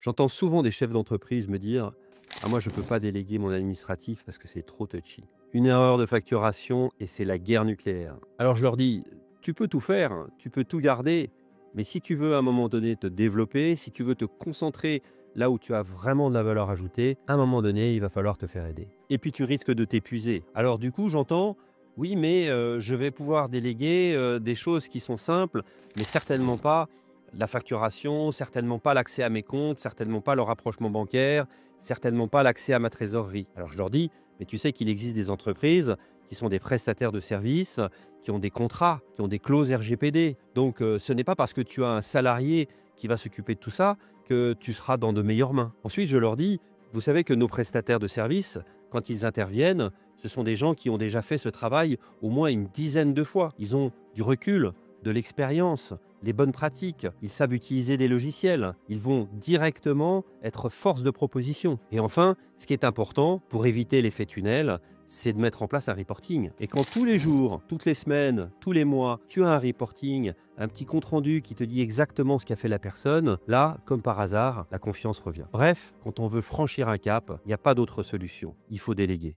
J'entends souvent des chefs d'entreprise me dire: «Ah moi je peux pas déléguer mon administratif parce que c'est trop touchy. Une erreur de facturation et c'est la guerre nucléaire». Alors je leur dis: «Tu peux tout faire, hein, tu peux tout garder, mais si tu veux à un moment donné te développer, si tu veux te concentrer là où tu as vraiment de la valeur ajoutée, à un moment donné, il va falloir te faire aider. Et puis tu risques de t'épuiser». Alors du coup j'entends: «Oui mais je vais pouvoir déléguer, des choses qui sont simples, mais certainement pas la facturation, certainement pas l'accès à mes comptes, certainement pas le rapprochement bancaire, certainement pas l'accès à ma trésorerie». Alors je leur dis: «Mais tu sais qu'il existe des entreprises qui sont des prestataires de services, qui ont des contrats, qui ont des clauses RGPD. Donc ce n'est pas parce que tu as un salarié qui va s'occuper de tout ça que tu seras dans de meilleures mains». Ensuite, je leur dis: «Vous savez que nos prestataires de services, quand ils interviennent, ce sont des gens qui ont déjà fait ce travail au moins une dizaine de fois. Ils ont du recul, de l'expérience, les bonnes pratiques, ils savent utiliser des logiciels, ils vont directement être force de proposition. Et enfin, ce qui est important pour éviter l'effet tunnel, c'est de mettre en place un reporting. Et quand tous les jours, toutes les semaines, tous les mois, tu as un reporting, un petit compte-rendu qui te dit exactement ce qu'a fait la personne, là, comme par hasard, la confiance revient. Bref, quand on veut franchir un cap, il n'y a pas d'autre solution. Il faut déléguer.